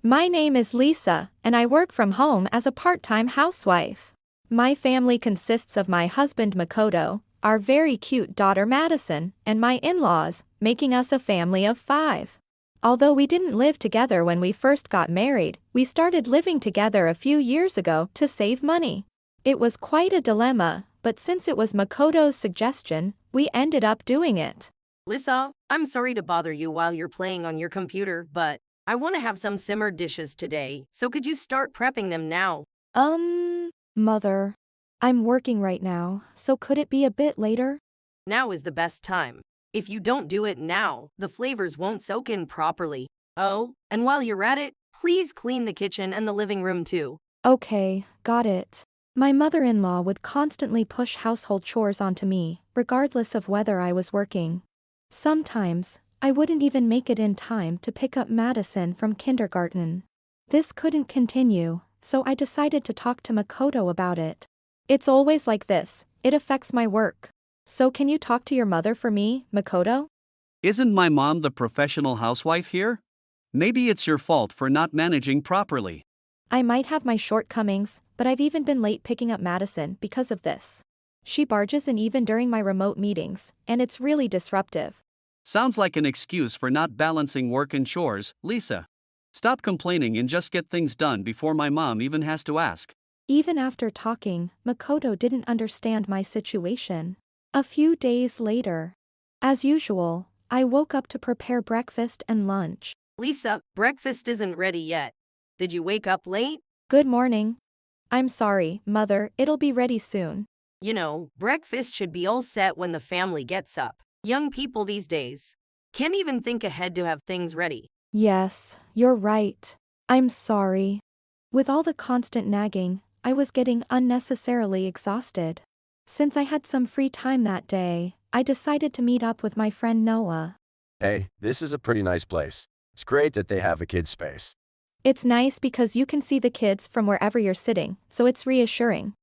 My name is Lisa, and I work from home as a part-time housewife. My family consists of my husband Makoto, our very cute daughter Madison, and my in-laws, making us a family of 5. Although we didn't live together when we first got married, we started living together a few years ago to save money. It was quite a dilemma, but since it was Makoto's suggestion, we ended up doing it. Lisa, I'm sorry to bother you while you're playing on your computer, but I want to have some simmered dishes today, so could you start prepping them now? Mother. I'm working right now, so could it be a bit later? Now is the best time. If you don't do it now, the flavors won't soak in properly. Oh, and while you're at it, please clean the kitchen and the living room too. Okay, got it. My mother-in-law would constantly push household chores onto me, regardless of whether I was working. Sometimes, I wouldn't even make it in time to pick up Madison from kindergarten. This couldn't continue, so I decided to talk to Makoto about it. It's always like this, it affects my work. So can you talk to your mother for me, Makoto? Isn't my mom the professional housewife here? Maybe it's your fault for not managing properly. I might have my shortcomings, but I've even been late picking up Madison because of this. She barges in even during my remote meetings, and it's really disruptive. Sounds like an excuse for not balancing work and chores, Lisa. Stop complaining and just get things done before my mom even has to ask. Even after talking, Makoto didn't understand my situation. A few days later, as usual, I woke up to prepare breakfast and lunch. Lisa, breakfast isn't ready yet. Did you wake up late? Good morning. I'm sorry, Mother, it'll be ready soon. You know, breakfast should be all set when the family gets up. Young people these days can't even think ahead to have things ready. Yes, you're right. I'm sorry. With all the constant nagging, I was getting unnecessarily exhausted. Since I had some free time that day, I decided to meet up with my friend Noah. Hey, this is a pretty nice place. It's great that they have a kid's space. It's nice because you can see the kids from wherever you're sitting, so it's reassuring.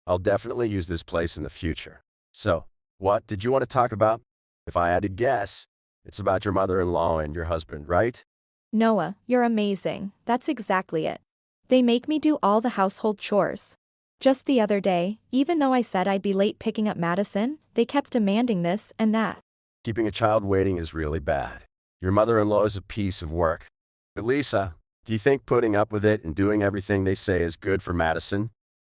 I'll definitely use this place in the future. So, what did you want to talk about? If I had to guess, it's about your mother-in-law and your husband, right? Noah, you're amazing. That's exactly it. They make me do all the household chores. Just the other day, even though I said I'd be late picking up Madison, they kept demanding this and that. Keeping a child waiting is really bad. Your mother-in-law is a piece of work. But Lisa, do you think putting up with it and doing everything they say is good for Madison?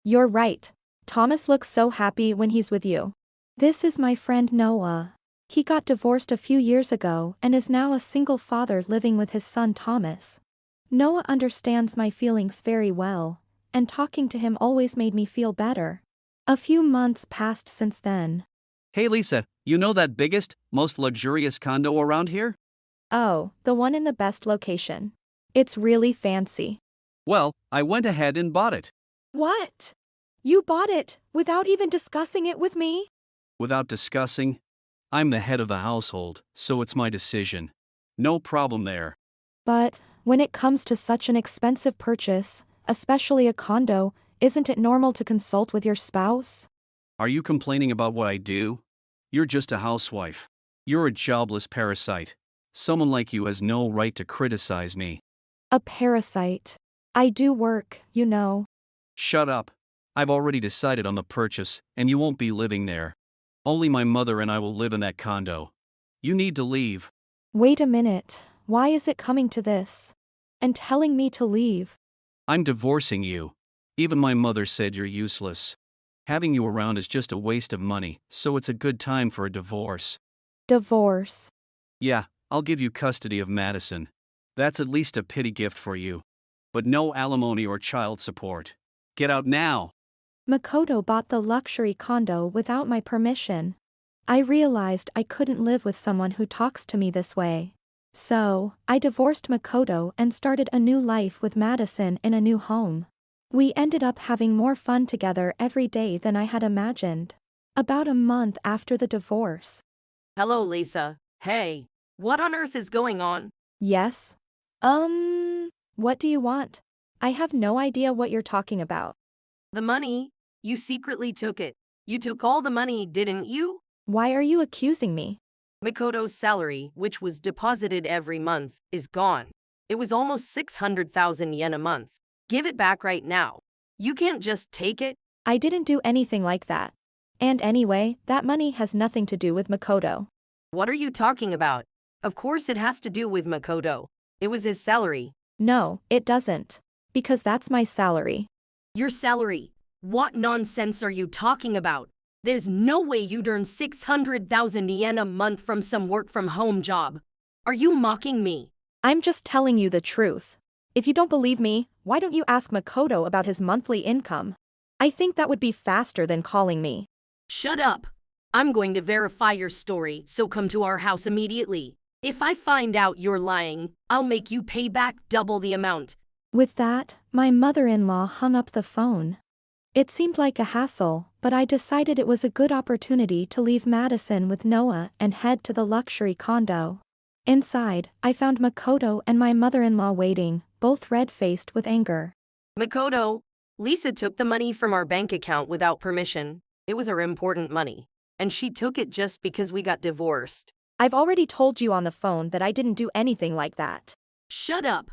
You're right. Thomas looks so happy when he's with you. This is my friend Noah. He got divorced a few years ago and is now a single father living with his son Thomas. Noah understands my feelings very well, and talking to him always made me feel better. A few months passed since then. Hey Lisa, you know that biggest, most luxurious condo around here? Oh, the one in the best location. It's really fancy. Well, I went ahead and bought it. What? You bought it without even discussing it with me? Without discussing. I'm the head of the household, so it's my decision. No problem there. But when it comes to such an expensive purchase, especially a condo, isn't it normal to consult with your spouse? Are you complaining about what I do? You're just a housewife. You're a jobless parasite. Someone like you has no right to criticize me. A parasite. I do work, you know. Shut up. I've already decided on the purchase, and you won't be living there. Only my mother and I will live in that condo. You need to leave. Wait a minute, why is it coming to this? And telling me to leave? I'm divorcing you. Even my mother said you're useless. Having you around is just a waste of money, so it's a good time for a divorce. Divorce. Yeah, I'll give you custody of Madison. That's at least a pity gift for you. But no alimony or child support. Get out now. Makoto bought the luxury condo without my permission. I realized I couldn't live with someone who talks to me this way. So, I divorced Makoto and started a new life with Madison in a new home. We ended up having more fun together every day than I had imagined. About a month after the divorce. Hello, Lisa. Hey, what on earth is going on? Yes? What do you want? I have no idea what you're talking about. The money. You secretly took it. You took all the money, didn't you? Why are you accusing me? Makoto's salary, which was deposited every month, is gone. It was almost 600,000 yen a month. Give it back right now. You can't just take it. I didn't do anything like that. And anyway, that money has nothing to do with Makoto. What are you talking about? Of course it has to do with Makoto. It was his salary. No, it doesn't. Because that's my salary. Your salary? What nonsense are you talking about? There's no way you'd earn 600,000 yen a month from some work-from-home job. Are you mocking me? I'm just telling you the truth. If you don't believe me, why don't you ask Makoto about his monthly income? I think that would be faster than calling me. Shut up. I'm going to verify your story, so come to our house immediately. If I find out you're lying, I'll make you pay back double the amount. With that, my mother-in-law hung up the phone. It seemed like a hassle, but I decided it was a good opportunity to leave Madison with Noah and head to the luxury condo. Inside, I found Makoto and my mother-in-law waiting, both red-faced with anger. Makoto, Lisa took the money from our bank account without permission. It was her important money. And she took it just because we got divorced. I've already told you on the phone that I didn't do anything like that. Shut up.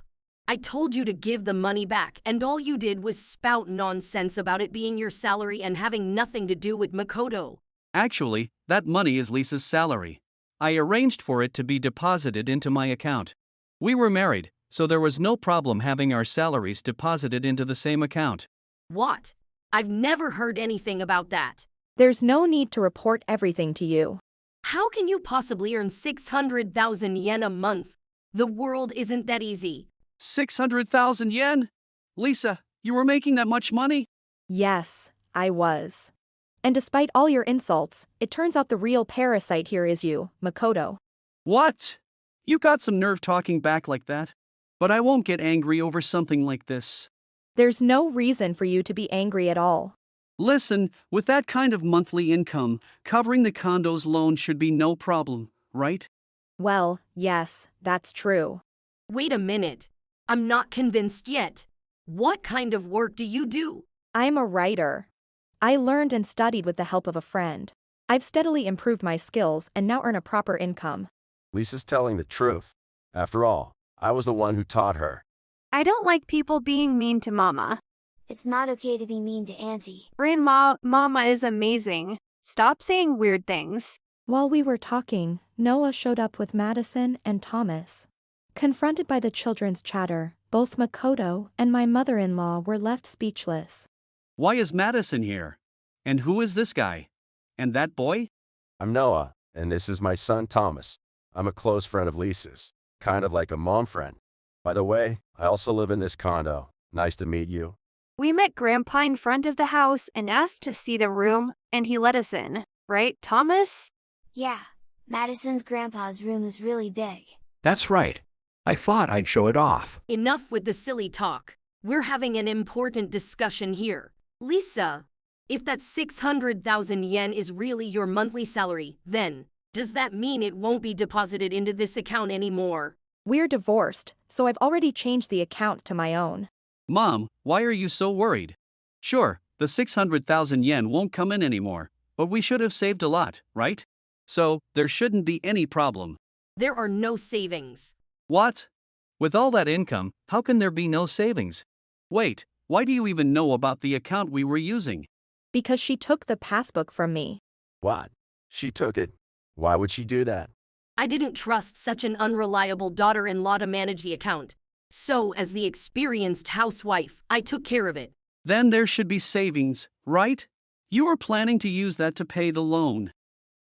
I told you to give the money back, and all you did was spout nonsense about it being your salary and having nothing to do with Makoto. Actually, that money is Lisa's salary. I arranged for it to be deposited into my account. We were married, so there was no problem having our salaries deposited into the same account. What? I've never heard anything about that. There's no need to report everything to you. How can you possibly earn 600,000 yen a month? The world isn't that easy. 600,000 yen? Lisa, you were making that much money? Yes, I was. And despite all your insults, it turns out the real parasite here is you, Makoto. What? You got some nerve talking back like that? But I won't get angry over something like this. There's no reason for you to be angry at all. Listen, with that kind of monthly income, covering the condo's loan should be no problem, right? Well, yes, that's true. Wait a minute. I'm not convinced yet. What kind of work do you do? I'm a writer. I learned and studied with the help of a friend. I've steadily improved my skills and now earn a proper income. Lisa's telling the truth. After all, I was the one who taught her. I don't like people being mean to Mama. It's not okay to be mean to Auntie. Grandma, Mama is amazing. Stop saying weird things. While we were talking, Noah showed up with Madison and Thomas. Confronted by the children's chatter, both Makoto and my mother-in-law were left speechless. Why is Madison here? And who is this guy? And that boy? I'm Noah, and this is my son Thomas. I'm a close friend of Lisa's, kind of like a mom friend. By the way, I also live in this condo. Nice to meet you. We met Grandpa in front of the house and asked to see the room, and he let us in. Right, Thomas? Yeah, Madison's grandpa's room is really big. That's right. I thought I'd show it off. Enough with the silly talk. We're having an important discussion here. Lisa, if that 600,000 yen is really your monthly salary, then does that mean it won't be deposited into this account anymore? We're divorced, so I've already changed the account to my own. Mom, why are you so worried? Sure, the 600,000 yen won't come in anymore, but we should have saved a lot, right? So, there shouldn't be any problem. There are no savings. What? With all that income, how can there be no savings? Wait, why do you even know about the account we were using? Because she took the passbook from me. What? She took it. Why would she do that? I didn't trust such an unreliable daughter-in-law to manage the account. So, as the experienced housewife, I took care of it. Then there should be savings, right? You were planning to use that to pay the loan.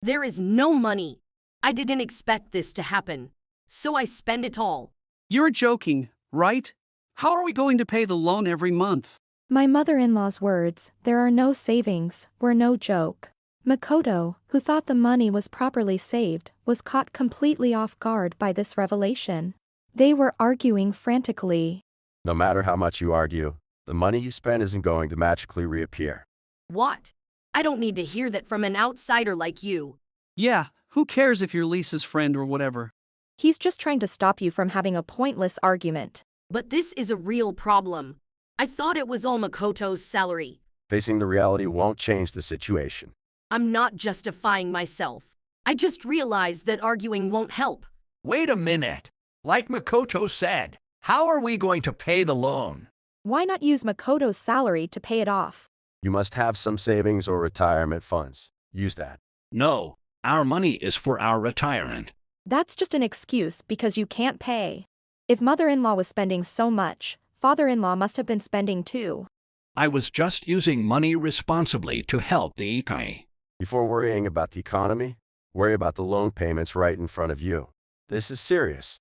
There is no money. I didn't expect this to happen. So I spend it all. You're joking, right? How are we going to pay the loan every month? My mother-in-law's words, "there are no savings," were no joke. Makoto, who thought the money was properly saved, was caught completely off guard by this revelation. They were arguing frantically. No matter how much you argue, the money you spend isn't going to magically reappear. What? I don't need to hear that from an outsider like you. Yeah, who cares if you're Lisa's friend or whatever? He's just trying to stop you from having a pointless argument. But this is a real problem. I thought it was all Makoto's salary. Facing the reality won't change the situation. I'm not justifying myself. I just realized that arguing won't help. Wait a minute. Like Makoto said, How are we going to pay the loan? Why not use Makoto's salary to pay it off? You must have some savings or retirement funds. Use that. No, our money is for our retirement. That's just an excuse because you can't pay. If mother-in-law was spending so much, father-in-law must have been spending too. I was just using money responsibly to help the economy. Before worrying about the economy, worry about the loan payments right in front of you. This is serious.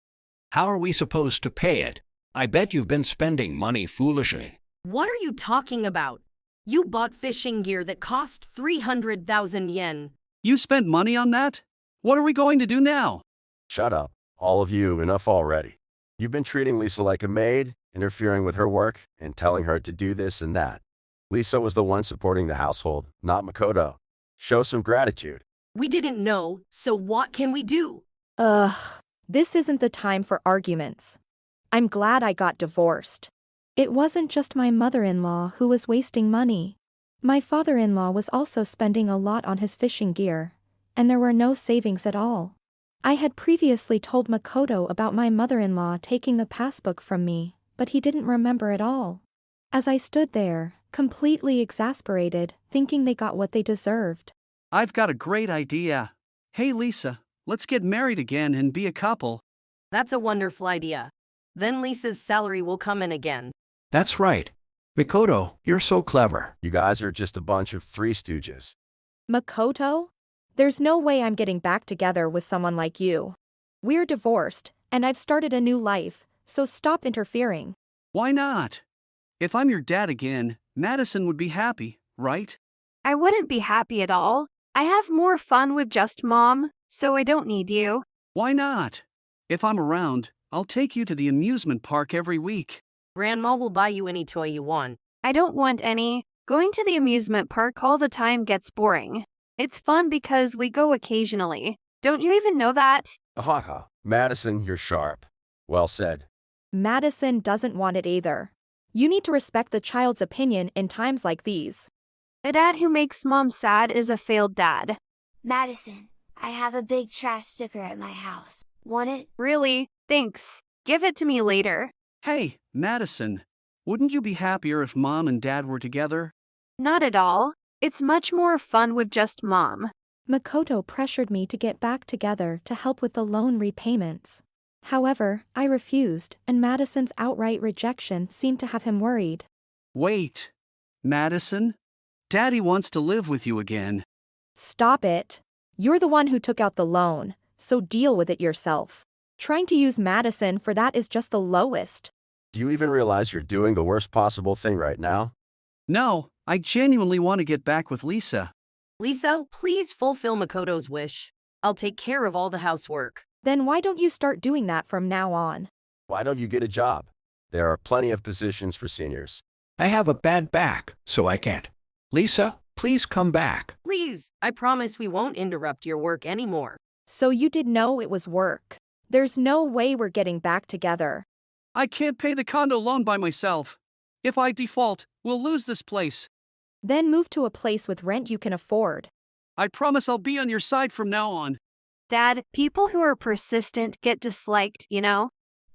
How are we supposed to pay it? I bet you've been spending money foolishly. What are you talking about? You bought fishing gear that cost 300,000 yen. You spent money on that? What are we going to do now? Shut up. All of you, enough already. You've been treating Lisa like a maid, interfering with her work, and telling her to do this and that. Lisa was the one supporting the household, not Makoto. Show some gratitude. We didn't know, so what can we do? This isn't the time for arguments. I'm glad I got divorced. It wasn't just my mother-in-law who was wasting money. My father-in-law was also spending a lot on his fishing gear, and there were no savings at all. I had previously told Makoto about my mother-in-law taking the passbook from me, but he didn't remember at all. As I stood there, completely exasperated, thinking they got what they deserved. I've got a great idea. Hey Lisa, let's get married again and be a couple. That's a wonderful idea. Then Lisa's salary will come in again. That's right. Mikoto, you're so clever. You guys are just a bunch of three stooges. Makoto? There's no way I'm getting back together with someone like you. We're divorced, and I've started a new life, so stop interfering. Why not? If I'm your dad again, Madison would be happy, right? I wouldn't be happy at all. I have more fun with just mom, so I don't need you. Why not? If I'm around, I'll take you to the amusement park every week. Grandma will buy you any toy you want. I don't want any. Going to the amusement park all the time gets boring. It's fun because we go occasionally. Don't you even know that? Haha. Madison, you're sharp. Well said. Madison doesn't want it either. You need to respect the child's opinion in times like these. A dad who makes mom sad is a failed dad. Madison, I have a big trash sticker at my house. Want it? Really? Thanks. Give it to me later. Hey, Madison, wouldn't you be happier if Mom and Dad were together? Not at all. It's much more fun with just mom. Makoto pressured me to get back together to help with the loan repayments. However, I refused, and Madison's outright rejection seemed to have him worried. Wait. Madison? Daddy wants to live with you again. Stop it. You're the one who took out the loan, so deal with it yourself. Trying to use Madison for that is just the lowest. Do you even realize you're doing the worst possible thing right now? No, I genuinely want to get back with Lisa. Lisa, please fulfill Makoto's wish. I'll take care of all the housework. Then why don't you start doing that from now on? Why don't you get a job? There are plenty of positions for seniors. I have a bad back, so I can't. Lisa, please come back. Please, I promise we won't interrupt your work anymore. So you did know it was work. There's no way we're getting back together. I can't pay the condo loan by myself. If I default, we'll lose this place. Then move to a place with rent you can afford. I promise I'll be on your side from now on. Dad, people who are persistent get disliked, you know?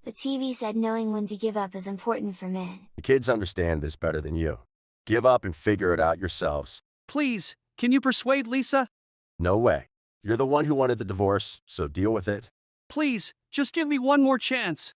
The TV said knowing when to give up is important for men. The kids understand this better than you. Give up and figure it out yourselves. Please, can you persuade Lisa? No way. You're the one who wanted the divorce, so deal with it. Please, just give me one more chance.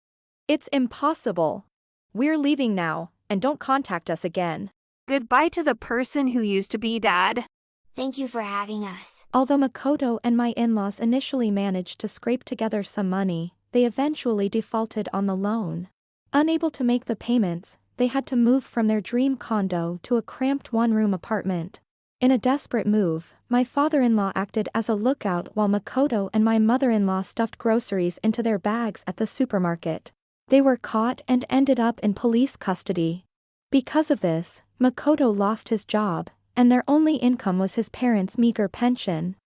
It's impossible. We're leaving now, and don't contact us again. Goodbye to the person who used to be dad. Thank you for having us. Although Makoto and my in-laws initially managed to scrape together some money, they eventually defaulted on the loan. Unable to make the payments, they had to move from their dream condo to a cramped one-room apartment. In a desperate move, my father-in-law acted as a lookout while Makoto and my mother-in-law stuffed groceries into their bags at the supermarket. They were caught and ended up in police custody. Because of this, Makoto lost his job, and their only income was his parents' meager pension.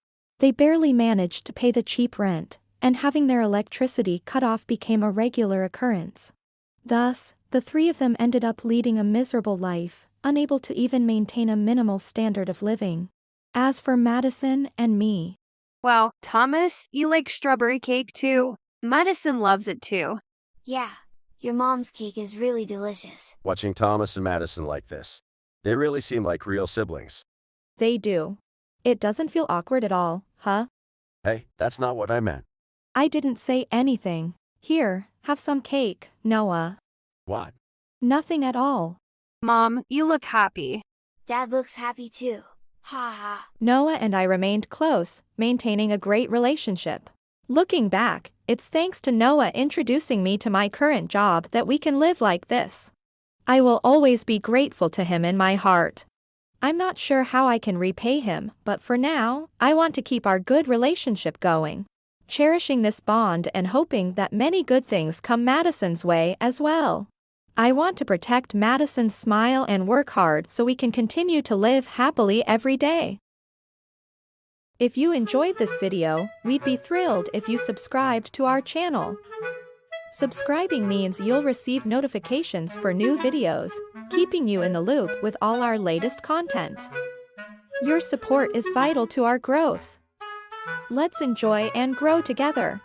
They barely managed to pay the cheap rent, and having their electricity cut off became a regular occurrence. Thus, the three of them ended up leading a miserable life, unable to even maintain a minimal standard of living. As for Madison and me, Well, Thomas, you like strawberry cake too? Madison loves it too. Yeah, Your mom's cake is really delicious. Watching Thomas and Madison like this, they really seem like real siblings. They do. It doesn't feel awkward at all, huh? Hey, that's not what I meant. I didn't say anything. Here, have some cake, Noah. What? Nothing at all. Mom, you look happy. Dad looks happy too. Ha ha. Noah and I remained close, maintaining a great relationship. Looking back, it's thanks to Noah introducing me to my current job that we can live like this. I will always be grateful to him in my heart. I'm not sure how I can repay him, but for now, I want to keep our good relationship going. Cherishing this bond and hoping that many good things come Madison's way as well. I want to protect Madison's smile and work hard so we can continue to live happily every day. If you enjoyed this video, we'd be thrilled if you subscribed to our channel. Subscribing means you'll receive notifications for new videos, keeping you in the loop with all our latest content. Your support is vital to our growth. Let's enjoy and grow together.